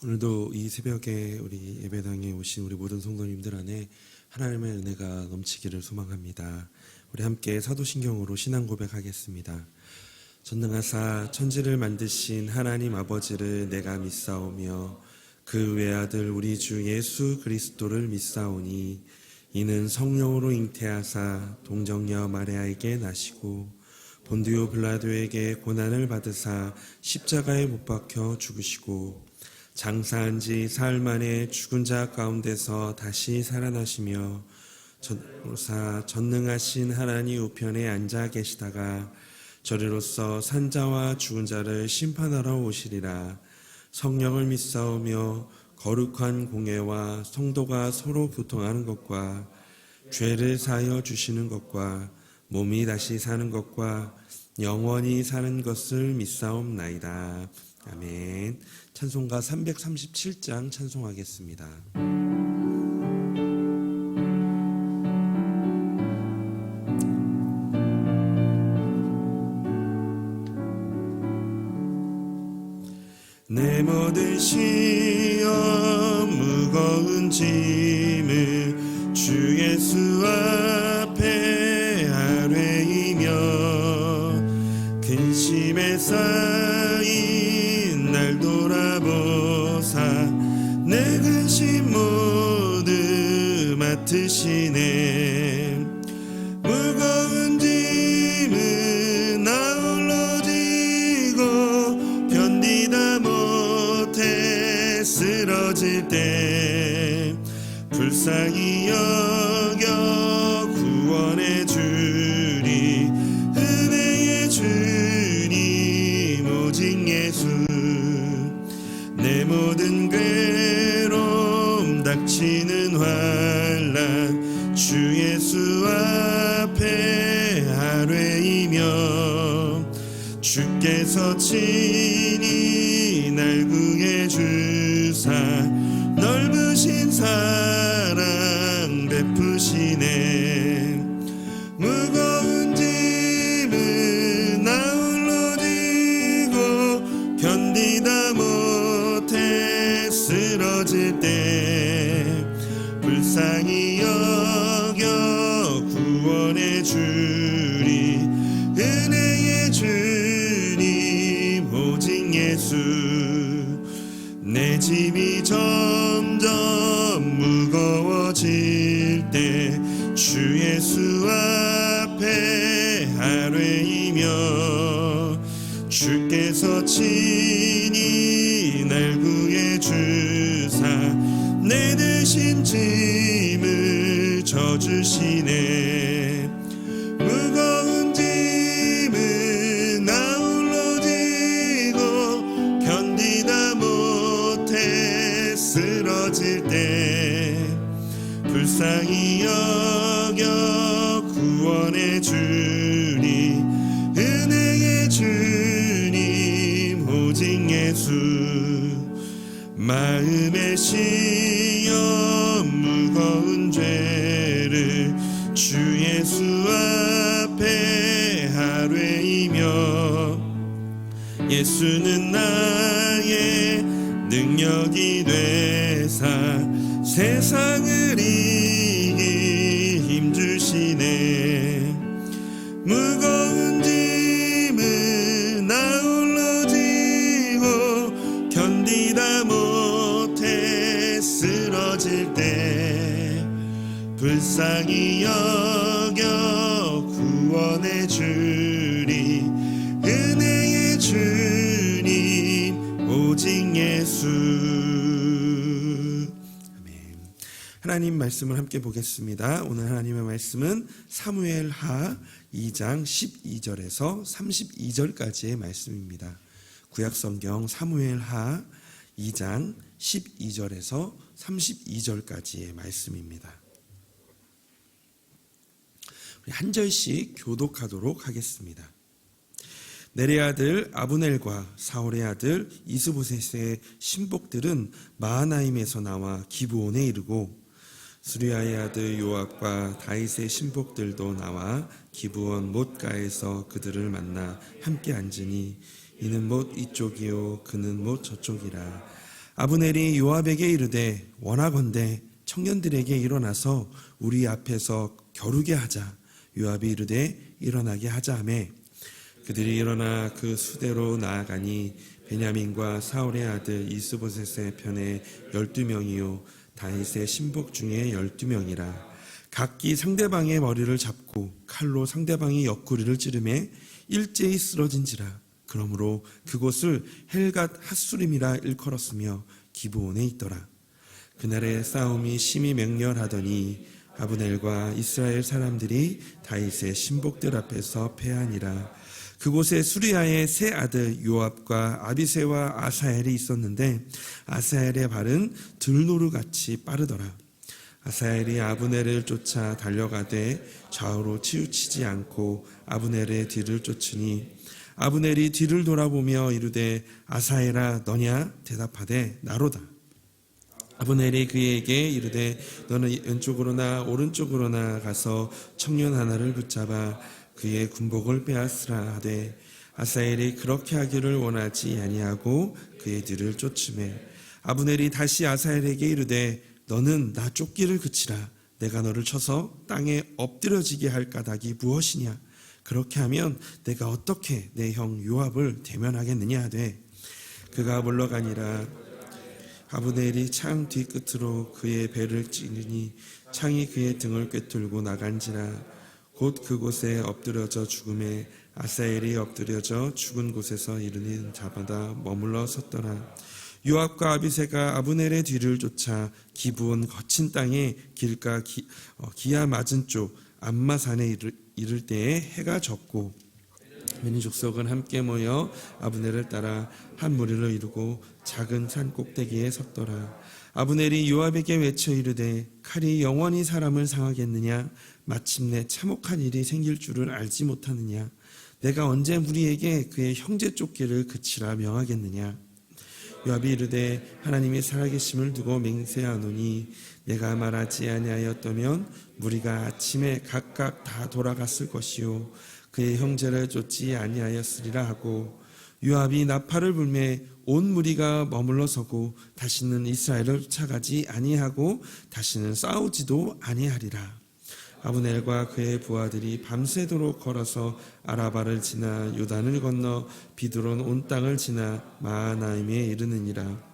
오늘도 이 새벽에 우리 예배당에 오신 우리 모든 성도님들 안에 하나님의 은혜가 넘치기를 소망합니다. 우리 함께 사도신경으로 신앙 고백하겠습니다. 전능하사 천지를 만드신 하나님 아버지를 내가 믿사오며 그 외아들 우리 주 예수 그리스도를 믿사오니 이는 성령으로 잉태하사 동정녀 마리아에게 나시고 본디오 빌라도에게 고난을 받으사 십자가에 못 박혀 죽으시고 장사한 지 사흘 만에 죽은 자 가운데서 다시 살아나시며 전능하신 하나님 우편에 앉아 계시다가 저리로서 산자와 죽은 자를 심판하러 오시리라. 성령을 믿사오며 거룩한 공예와 성도가 서로 교통하는 것과 죄를 사하여 주시는 것과 몸이 다시 사는 것과 영원히 사는 것을 믿사옵나이다. 아멘. 찬송가 337장 찬송하겠습니다. 내 모든 시험 무거운 짐을 주 예수 앞에 아뢰이며 근심에 쌓인 날 돌아보사 내 근심 모두 맡으시네. 무거운 짐은 아울러 지고 견디다 못해 쓰러질 때 불쌍히 여겨 구원해 주리. 은혜의 주님 오직 예수. 내 모든 괴로움 닥치는 환난 주 예수 앞에 아뢰이며 주께서 친히 날 구해 주사 넓으신 사랑 베푸시네. 무거운 짐은 아울러 지고 견디다 못해 쓰러질 때 불쌍히 여겨 구원해 주리. 은혜의 주님 오직 예수. 내 짐이 점점 무거워질 때 주 예수 앞에 아뢰이며 주께서 친히 날 구해 주사 내 대신 짐을 져주시네. 무거운 짐은 아울러 지고 견디다 못해 쓰러질 때 불쌍히 여겨 구원해 주리. 은혜의 주님 오직 예수. 마음의 시험 무거운 죄를 주 예수 앞에 아뢰이며 예수는 나의 능력이 되사 세상을 이길 힘주시네. 무거운 짐은 아울러 지고 견디다 못해 쓰러질 때 불쌍히 여겨 구원해 주리. 은혜의 주님 오직 예수. 하나님 말씀을 함께 보겠습니다. 오늘 하나님의 말씀은 사무엘하 2장 12절에서 32절까지의 말씀입니다. 구약성경 사무엘하 2장 12절에서 32절까지의 말씀입니다. 우리 한 절씩 교독하도록 하겠습니다. 넬의 아들 아브넬과 사울의 아들 이스보셋의 신복들은 마하나임에서 나와 기브온에 이르고 수리아의 아들 요압과 다윗의 신복들도 나와 기브온 못가에서 그들을 만나 함께 앉으니 이는 못 이쪽이요 그는 못 저쪽이라. 아브넬이 요압에게 이르되 원하건대 청년들에게 일어나서 우리 앞에서 겨루게 하자. 요압이 이르되 일어나게 하자 하며 그들이 일어나 그 수대로 나아가니 베냐민과 사울의 아들 이스보셋의 편에 12명이요 다윗의 신복 중에 12명이라. 각기 상대방의 머리를 잡고 칼로 상대방의 옆구리를 찌르매 일제히 쓰러진지라. 그러므로 그곳을 헬갓 핫수림이라 일컬었으며 기브온에 있더라. 그날의 싸움이 심히 맹렬하더니 아브넬과 이스라엘 사람들이 다윗의 신복들 앞에서 패하니라. 그곳에 수리아의 세 아들 요압과 아비새와 아사엘이 있었는데 아사엘의 발은 들노루같이 빠르더라. 아사엘이 아브넬을 쫓아 달려가되 좌우로 치우치지 않고 아브넬의 뒤를 쫓으니 아브넬이 뒤를 돌아보며 이르되 아사엘아 너냐? 대답하되 나로다. 아브넬이 그에게 이르되 너는 왼쪽으로나 오른쪽으로나 가서 청년 하나를 붙잡아 그의 군복을 빼앗으라 하되 아사엘이 그렇게 하기를 원하지 아니하고 그의 뒤를 쫓으매 아브넬이 다시 아사엘에게 이르되 너는 나 쫓기를 그치라. 내가 너를 쳐서 땅에 엎드려지게 할 까닭이 무엇이냐? 그렇게 하면 내가 어떻게 내 형 요압을 대면하겠느냐 하되 그가 물러가니라. 아브넬이 창 뒤끝으로 그의 배를 찌르니 창이 그의 등을 꿰뚫고 나간지라. 곧 그곳에 엎드려져 죽음에 아사엘이 엎드려져 죽은 곳에서 이르는 자마다 머물러 섰더라. 요압과 아비새가 아브넬의 뒤를 쫓아 기브온 거친 땅에 길가 기야 맞은 쪽 암마산에 이를 때에 해가 졌고 베냐민 족속은 함께 모여 아브넬을 따라 한 무리를 이루고 작은 산 꼭대기에 섰더라. 아브넬이 요압에게 외쳐 이르되 칼이 영원히 사람을 상하겠느냐? 마침내 참혹한 일이 생길 줄을 알지 못하느냐? 내가 언제 무리에게 그의 형제 쫓기를 그치라 명하겠느냐? 요압이 이르되 하나님이 살아계심을 두고 맹세하노니 내가 말하지 아니하였다면 무리가 아침에 각각 다 돌아갔을 것이요 그의 형제를 쫓지 아니하였으리라 하고 요압이 나팔을 불매 온 무리가 머물러 서고 다시는 이스라엘을 쫓아가지 아니하고 다시는 싸우지도 아니하리라. 아브넬과 그의 부하들이 밤새도록 걸어서 아라바를 지나 요단을 건너 비드론 온 땅을 지나 마하나임에 이르느니라.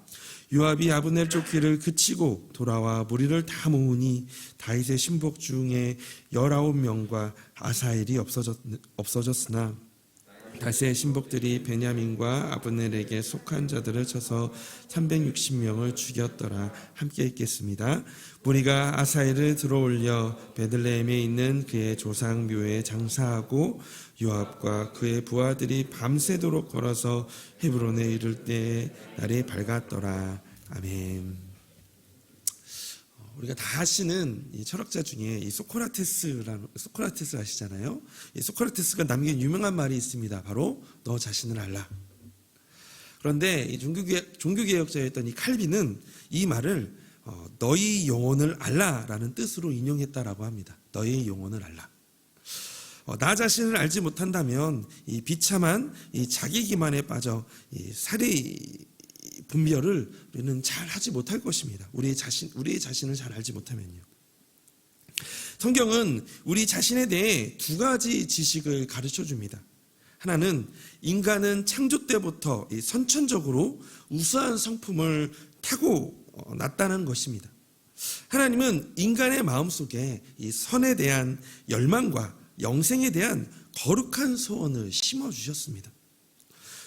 요압이 아브넬 쫓기를 그치고 돌아와 무리를 다 모으니 다윗의 신복 중에 19명과 아사엘이 없어졌으나 다윗의 신복들이 베냐민과 아브넬에게 속한 자들을 쳐서 360명을 죽였더라. 함께 읽겠습니다. 무리가 아사엘을 들어올려 베들레헴에 있는 그의 조상 묘에 장사하고 요압과 그의 부하들이 밤새도록 걸어서 헤브론에 이를 때 날이 밝았더라. 아멘. 우리가 다 아시는 이 철학자 중에 이 소크라테스 아시잖아요. 이 소크라테스가 남긴 유명한 말이 있습니다. 바로 너 자신을 알라. 그런데 이 종교개혁자였던 이 칼빈은 이 말을 너희 영혼을 알라라는 뜻으로 인용했다라고 합니다. 너희 영혼을 알라. 나 자신을 알지 못한다면 이 비참한 이 자기 기만에 빠져 이 사리 분별을 우리는 잘 하지 못할 것입니다. 우리의 자신을 잘 알지 못하면요. 성경은 우리 자신에 대해 두 가지 지식을 가르쳐 줍니다. 하나는 인간은 창조 때부터 선천적으로 우수한 성품을 타고 났다는 것입니다. 하나님은 인간의 마음속에 이 선에 대한 열망과 영생에 대한 거룩한 소원을 심어주셨습니다.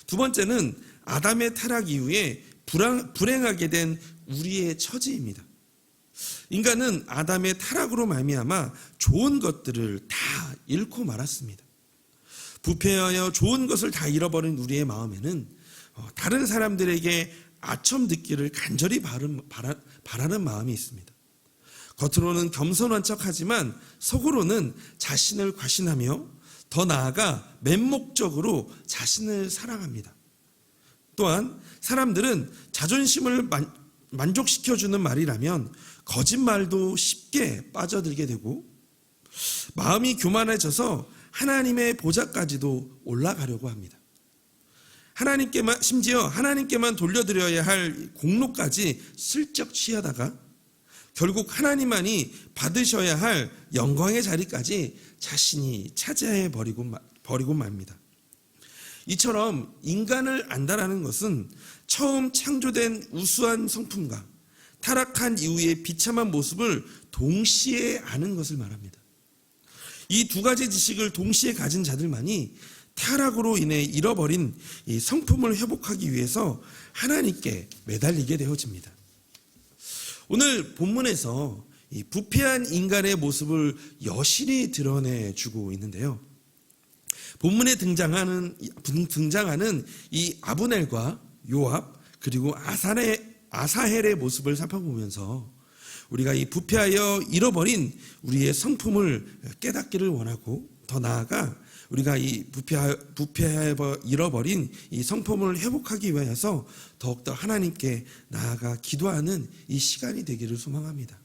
두 번째는 아담의 타락 이후에 불행하게 된 우리의 처지입니다. 인간은 아담의 타락으로 말미암아 좋은 것들을 다 잃고 말았습니다. 부패하여 좋은 것을 다 잃어버린 우리의 마음에는 다른 사람들에게 아첨 듣기를 간절히 바라는 마음이 있습니다. 겉으로는 겸손한 척하지만 속으로는 자신을 과신하며 더 나아가 맹목적으로 자신을 사랑합니다. 또한 사람들은 자존심을 만족시켜주는 말이라면 거짓말도 쉽게 빠져들게 되고 마음이 교만해져서 하나님의 보좌까지도 올라가려고 합니다. 하나님께만, 심지어 하나님께만 돌려드려야 할 공로까지 슬쩍 취하다가 결국 하나님만이 받으셔야 할 영광의 자리까지 자신이 차지해 버리고 맙니다. 이처럼 인간을 안다라는 것은 처음 창조된 우수한 성품과 타락한 이후의 비참한 모습을 동시에 아는 것을 말합니다. 이 두 가지 지식을 동시에 가진 자들만이 타락으로 인해 잃어버린 이 성품을 회복하기 위해서 하나님께 매달리게 되어집니다. 오늘 본문에서 이 부패한 인간의 모습을 여실히 드러내주고 있는데요. 본문에 등장하는 이 아브넬과 요압 그리고 아사헬의 모습을 살펴보면서 우리가 이 부패하여 잃어버린 우리의 성품을 깨닫기를 원하고, 더 나아가 우리가 이 부패하여 잃어버린 이 성품을 회복하기 위해서 더욱더 하나님께 나아가 기도하는 이 시간이 되기를 소망합니다.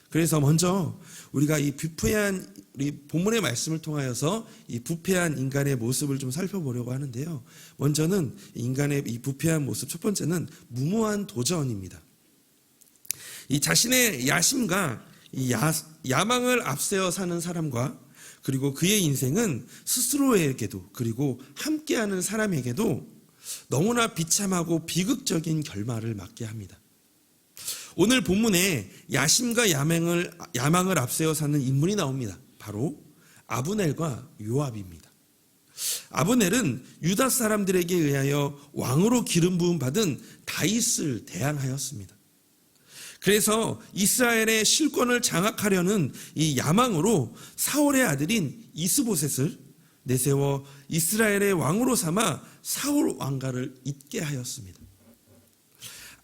그래서 먼저 우리가 이 부패한, 우리 본문의 말씀을 통하여서 이 부패한 인간의 모습을 좀 살펴보려고 하는데요. 먼저는 인간의 이 부패한 모습, 첫 번째는 무모한 도전입니다. 이 자신의 야심과 이 야망을 앞세워 사는 사람과 그리고 그의 인생은 스스로에게도 그리고 함께하는 사람에게도 너무나 비참하고 비극적인 결말을 맞게 합니다. 오늘 본문에 야심과 야망을 앞세워 사는 인물이 나옵니다. 바로 아브넬과 요압입니다. 아브넬은 유다 사람들에게 의하여 왕으로 기름 부음 받은 다윗을 대항하였습니다. 그래서 이스라엘의 실권을 장악하려는 이 야망으로 사울의 아들인 이스보셋을 내세워 이스라엘의 왕으로 삼아 사울 왕가를 잇게 하였습니다.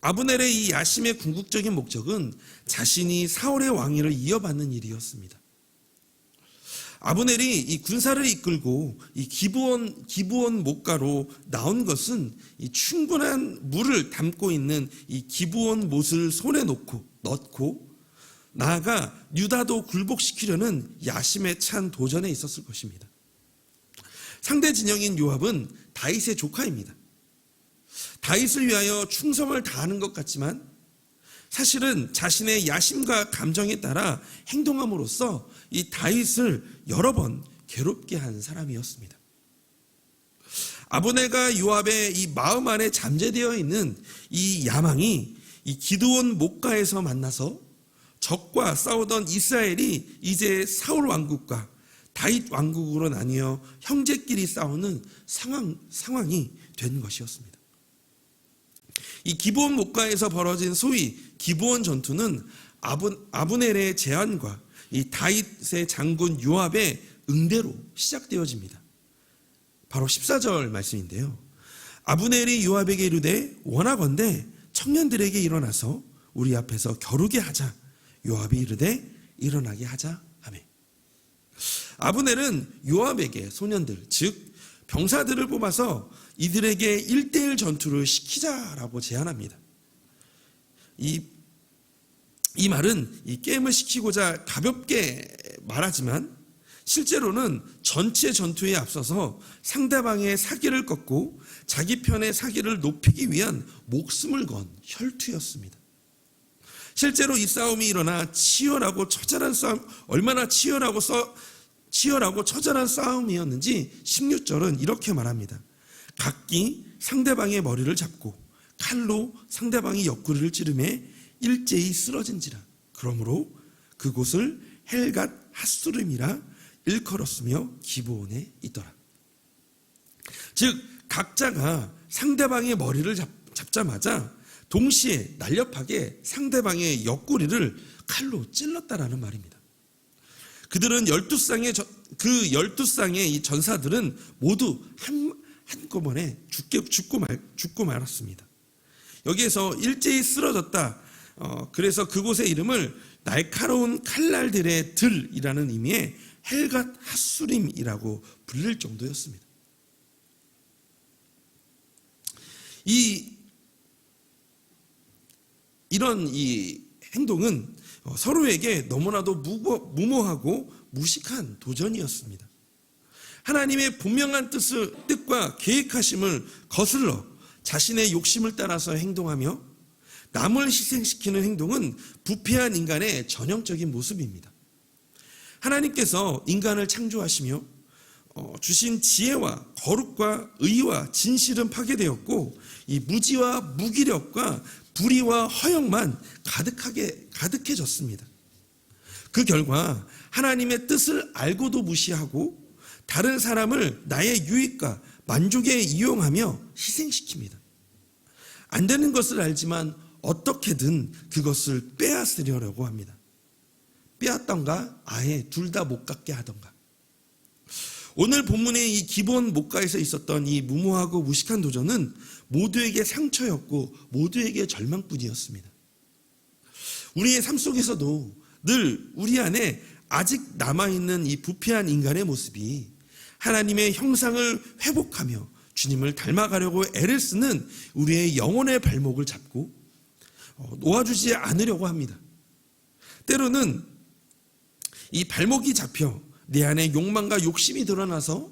아브넬의 이 야심의 궁극적인 목적은 자신이 사울의 왕위를 이어받는 일이었습니다. 아브넬이 이 군사를 이끌고 이 기브온 목가로 나온 것은 이 충분한 물을 담고 있는 이 기브온 못을 손에 넣고 나아가 유다도 굴복시키려는 야심에 찬 도전에 있었을 것입니다. 상대 진영인 요압은 다윗의 조카입니다. 다윗을 위하여 충성을 다하는 것 같지만 사실은 자신의 야심과 감정에 따라 행동함으로써 이 다윗을 여러 번 괴롭게 한 사람이었습니다. 아브넬과 요압의 이 마음 안에 잠재되어 있는 이 야망이 이 기드온 목가에서 만나서 적과 싸우던 이스라엘이 이제 사울 왕국과 다윗 왕국으로 나뉘어 형제끼리 싸우는 상황이 된 것이었습니다. 이 기브온 목가에서 벌어진 소위 기브온 전투는 아브넬의 제안과 이 다윗의 장군 요압의 응대로 시작되어집니다. 바로 14절 말씀인데요. 아브넬이 요압에게 이르되 원하건대 청년들에게 일어나서 우리 앞에서 겨루게 하자. 요압이 이르되 일어나게 하자 하매. 아브넬은 요압에게 소년들 즉 병사들을 뽑아서 이들에게 1대1 전투를 시키자라고 제안합니다. 이 말은 이 게임을 시키고자 가볍게 말하지만 실제로는 전체 전투에 앞서서 상대방의 사기를 꺾고 자기 편의 사기를 높이기 위한 목숨을 건 혈투였습니다. 실제로 이 싸움이 일어나 치열하고 처절한 싸움, 얼마나 치열하고 처절한 싸움이었는지 16절은 이렇게 말합니다. 각기 상대방의 머리를 잡고 칼로 상대방의 옆구리를 찌르매 일제히 쓰러진지라. 그러므로 그곳을 헬갓 핫수름이라 일컬었으며 기브온에 있더라. 즉 각자가 상대방의 머리를 잡자마자 동시에 날렵하게 상대방의 옆구리를 칼로 찔렀다라는 말입니다. 그들은 12쌍의 이 전사들은 모두 한꺼번에 죽고 말았습니다. 여기에서 일제히 쓰러졌다. 그래서 그곳의 이름을 날카로운 칼날들의 들이라는 의미의 헬갓 핫수림이라고 불릴 정도였습니다. 이런 이 행동은 서로에게 너무나도 무모하고 무식한 도전이었습니다. 하나님의 분명한 뜻과 계획하심을 거슬러 자신의 욕심을 따라서 행동하며 남을 희생시키는 행동은 부패한 인간의 전형적인 모습입니다. 하나님께서 인간을 창조하시며 주신 지혜와 거룩과 의와 진실은 파괴되었고 이 무지와 무기력과 불의와 허영만 가득해졌습니다. 그 결과 하나님의 뜻을 알고도 무시하고 다른 사람을 나의 유익과 만족에 이용하며 희생시킵니다. 안 되는 것을 알지만 어떻게든 그것을 빼앗으려고 합니다. 빼앗던가 아예 둘 다 못 갖게 하던가. 오늘 본문의 이 기본 목가에서 있었던 이 무모하고 무식한 도전은 모두에게 상처였고 모두에게 절망뿐이었습니다. 우리의 삶 속에서도 늘 우리 안에 아직 남아있는 이 부패한 인간의 모습이 하나님의 형상을 회복하며 주님을 닮아가려고 애를 쓰는 우리의 영혼의 발목을 잡고 놓아주지 않으려고 합니다. 때로는 이 발목이 잡혀 내 안에 욕망과 욕심이 드러나서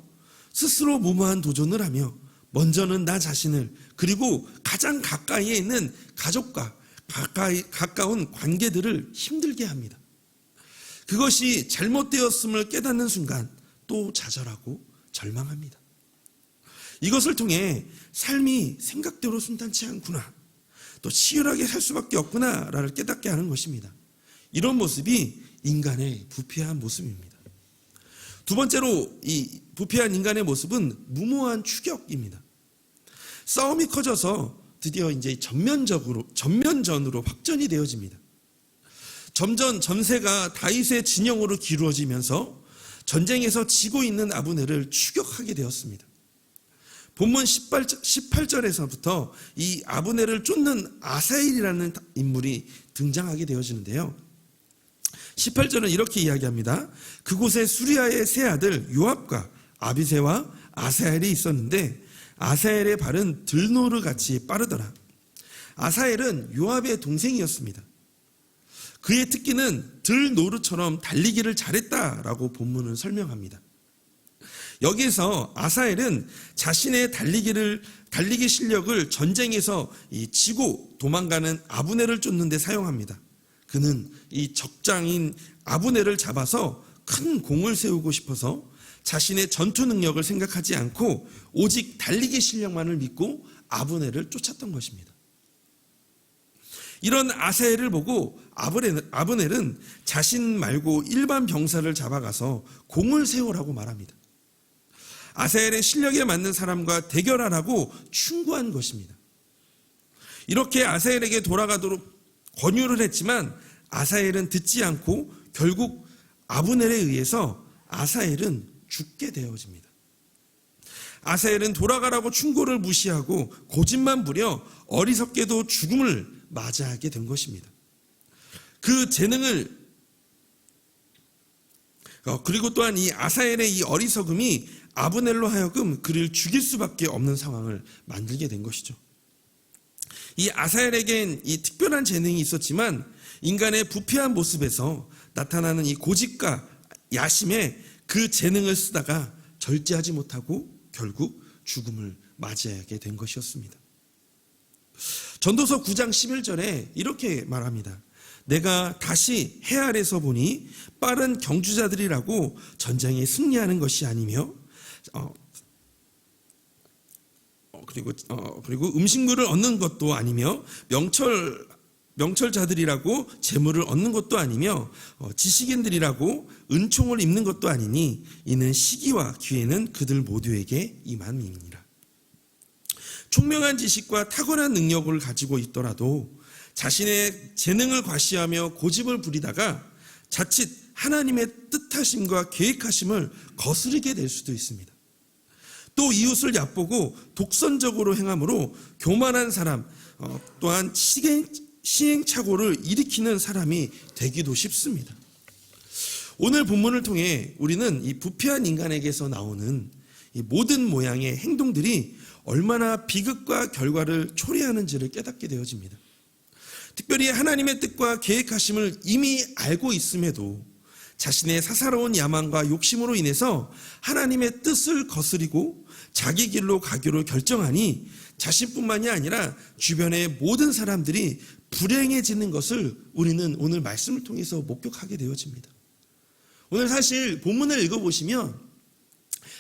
스스로 무모한 도전을 하며 먼저는 나 자신을 그리고 가장 가까이에 있는 가족과 가까운 관계들을 힘들게 합니다. 그것이 잘못되었음을 깨닫는 순간 또 좌절하고 절망합니다. 이것을 통해 삶이 생각대로 순탄치 않구나, 또 치열하게 살 수밖에 없구나를 깨닫게 하는 것입니다. 이런 모습이 인간의 부패한 모습입니다. 두 번째로 이 부패한 인간의 모습은 무모한 추격입니다. 싸움이 커져서 드디어 이제 전면전으로 확전이 되어집니다. 점점 전세가 다윗의 진영으로 기울어지면서 전쟁에서 지고 있는 아브넬을 추격하게 되었습니다. 본문 18절에서부터 이 아브넬을 쫓는 아사엘이라는 인물이 등장하게 되어지는데요. 18절은 이렇게 이야기합니다. 그곳에 수리아의 세 아들 요압과 아비새와 아사엘이 있었는데 아사엘의 발은 들노르같이 빠르더라. 아사엘은 요압의 동생이었습니다. 그의 특기는 들노르처럼 달리기를 잘했다라고 본문은 설명합니다. 여기에서 아사엘은 자신의 달리기 실력을 전쟁에서 지고 도망가는 아브넬을 쫓는 데 사용합니다. 그는 이 적장인 아브넬을 잡아서 큰 공을 세우고 싶어서 자신의 전투 능력을 생각하지 않고 오직 달리기 실력만을 믿고 아브넬을 쫓았던 것입니다. 이런 아사엘을 보고 아브넬은 자신 말고 일반 병사를 잡아가서 공을 세우라고 말합니다. 아사엘의 실력에 맞는 사람과 대결하라고 충고한 것입니다. 이렇게 아사엘에게 돌아가도록 권유를 했지만 아사엘은 듣지 않고 결국 아브넬에 의해서 아사엘은 죽게 되어집니다. 아사엘은 돌아가라고 충고를 무시하고 고집만 부려 어리석게도 죽음을 맞이하게 된 것입니다. 그 재능을 그리고 또한 이 아사엘의 이 어리석음이 아브넬로 하여금 그를 죽일 수밖에 없는 상황을 만들게 된 것이죠. 이 아사엘에겐 이 특별한 재능이 있었지만 인간의 부패한 모습에서 나타나는 이 고집과 야심에 그 재능을 쓰다가 절제하지 못하고 결국 죽음을 맞이하게 된 것이었습니다. 전도서 9장 11절에 이렇게 말합니다. 내가 다시 해 아래서 보니 빠른 경주자들이라고 전쟁에 승리하는 것이 아니며 그리고 음식물을 얻는 것도 아니며 명철자들이라고 재물을 얻는 것도 아니며 지식인들이라고 은총을 입는 것도 아니니 이는 시기와 기회는 그들 모두에게 임함이니라. 총명한 지식과 탁월한 능력을 가지고 있더라도 자신의 재능을 과시하며 고집을 부리다가 자칫 하나님의 뜻하심과 계획하심을 거스르게 될 수도 있습니다. 또 이웃을 얕보고 독선적으로 행함으로 교만한 사람, 또한 시행착오를 일으키는 사람이 되기도 쉽습니다. 오늘 본문을 통해 우리는 이 부패한 인간에게서 나오는 이 모든 모양의 행동들이 얼마나 비극과 결과를 초래하는지를 깨닫게 되어집니다. 특별히 하나님의 뜻과 계획하심을 이미 알고 있음에도 자신의 사사로운 야망과 욕심으로 인해서 하나님의 뜻을 거스리고 자기 길로 가기로 결정하니 자신뿐만이 아니라 주변의 모든 사람들이 불행해지는 것을 우리는 오늘 말씀을 통해서 목격하게 되어집니다. 오늘 사실 본문을 읽어보시면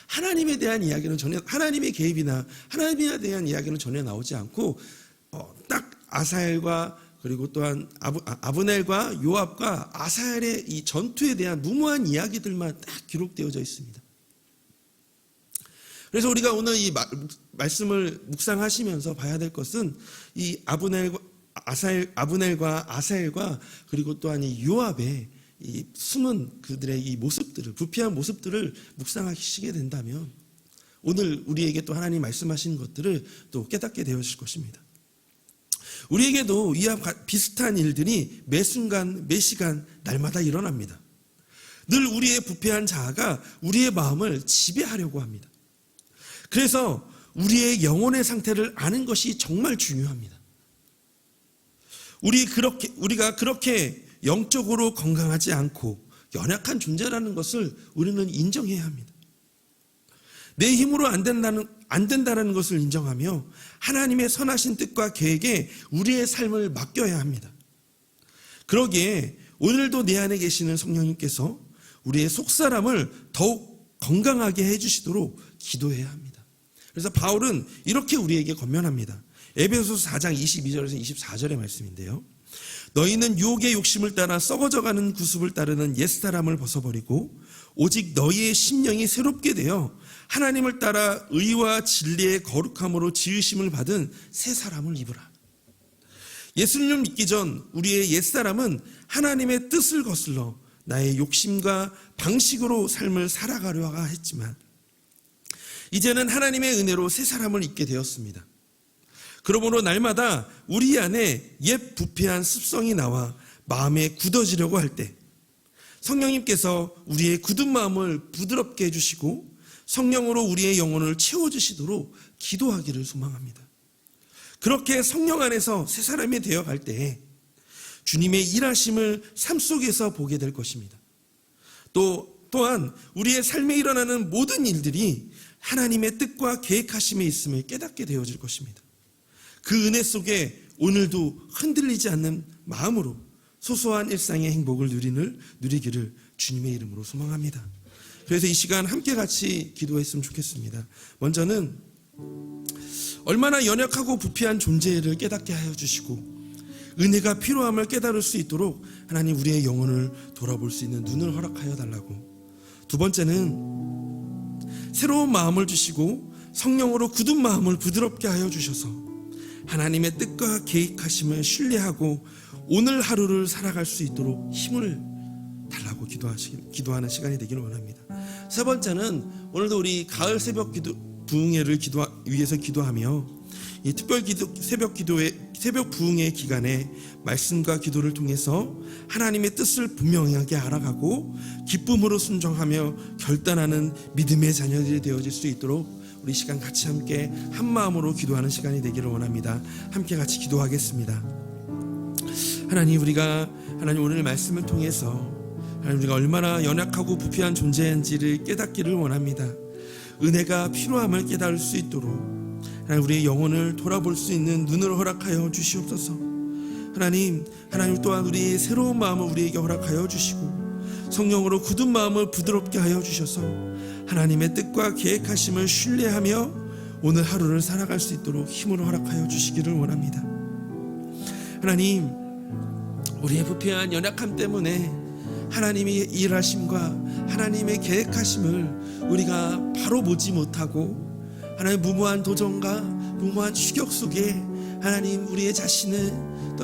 하나님에 대한 이야기는 전혀, 하나님의 개입이나 하나님에 대한 이야기는 전혀 나오지 않고 딱 아사엘과 그리고 또한 아브넬과 요압과 아사엘의 이 전투에 대한 무모한 이야기들만 딱 기록되어져 있습니다. 그래서 우리가 오늘 이 말씀을 묵상하시면서 봐야 될 것은 이 아브넬과 아사엘과 그리고 또한 이 요압의 이 숨은 그들의 이 모습들을, 부패한 모습들을 묵상하시게 된다면 오늘 우리에게 또 하나님 말씀하신 것들을 또 깨닫게 되어질 것입니다. 우리에게도 이와 비슷한 일들이 매 순간 매 시간 날마다 일어납니다. 늘 우리의 부패한 자아가 우리의 마음을 지배하려고 합니다. 그래서 우리의 영혼의 상태를 아는 것이 정말 중요합니다. 우리가 그렇게 영적으로 건강하지 않고 연약한 존재라는 것을 우리는 인정해야 합니다. 내 힘으로 안 된다는 것을 인정하며 하나님의 선하신 뜻과 계획에 우리의 삶을 맡겨야 합니다. 그러기에 오늘도 내 안에 계시는 성령님께서 우리의 속사람을 더욱 건강하게 해주시도록 기도해야 합니다. 그래서 바울은 이렇게 우리에게 권면합니다. 에베소서 4장 22절에서 24절의 말씀인데요. 너희는 유혹의 욕심을 따라 썩어져가는 구습을 따르는 옛사람을 벗어버리고 오직 너희의 심령이 새롭게 되어 하나님을 따라 의와 진리의 거룩함으로 지으심을 받은 새 사람을 입으라. 예수님을 믿기 전 우리의 옛사람은 하나님의 뜻을 거슬러 나의 욕심과 방식으로 삶을 살아가려 했지만 이제는 하나님의 은혜로 새 사람을 입게 되었습니다. 그러므로 날마다 우리 안에 옛 부패한 습성이 나와 마음에 굳어지려고 할 때 성령님께서 우리의 굳은 마음을 부드럽게 해주시고 성령으로 우리의 영혼을 채워주시도록 기도하기를 소망합니다. 그렇게 성령 안에서 새 사람이 되어갈 때 주님의 일하심을 삶 속에서 보게 될 것입니다. 또한 우리의 삶에 일어나는 모든 일들이 하나님의 뜻과 계획하심에 있음을 깨닫게 되어질 것입니다. 그 은혜 속에 오늘도 흔들리지 않는 마음으로 소소한 일상의 행복을 누리기를 주님의 이름으로 소망합니다. 그래서 이 시간 함께 같이 기도했으면 좋겠습니다. 먼저는 얼마나 연약하고 부패한 존재를 깨닫게 하여 주시고 은혜가 필요함을 깨달을 수 있도록 하나님 우리의 영혼을 돌아볼 수 있는 눈을 허락하여 달라고. 두 번째는 새로운 마음을 주시고 성령으로 굳은 마음을 부드럽게 하여 주셔서 하나님의 뜻과 계획하심을 신뢰하고 오늘 하루를 살아갈 수 있도록 힘을 달라고 기도하는 시간이 되기를 원합니다. 세 번째는 오늘도 우리 가을 새벽 부흥회를 위해서 기도하며 이 특별 새벽 부흥회 기간에 말씀과 기도를 통해서 하나님의 뜻을 분명하게 알아가고 기쁨으로 순종하며 결단하는 믿음의 자녀들이 되어질 수 있도록 우리 시간 같이 함께 한 마음으로 기도하는 시간이 되기를 원합니다. 함께 같이 기도하겠습니다. 하나님 오늘 말씀을 통해서 하나님 우리가 얼마나 연약하고 부패한 존재인지를 깨닫기를 원합니다. 은혜가 필요함을 깨달을 수 있도록 하나님 우리의 영혼을 돌아볼 수 있는 눈을 허락하여 주시옵소서. 하나님 또한 우리의 새로운 마음을 우리에게 허락하여 주시고 성령으로 굳은 마음을 부드럽게 하여 주셔서 하나님의 뜻과 계획하심을 신뢰하며 오늘 하루를 살아갈 수 있도록 힘을 허락하여 주시기를 원합니다. 하나님 우리의 부패한 연약함 때문에 하나님의 일하심과 하나님의 계획하심을 우리가 바로 보지 못하고 하나님 무모한 도전과 무모한 추격 속에 하나님 우리의 자신을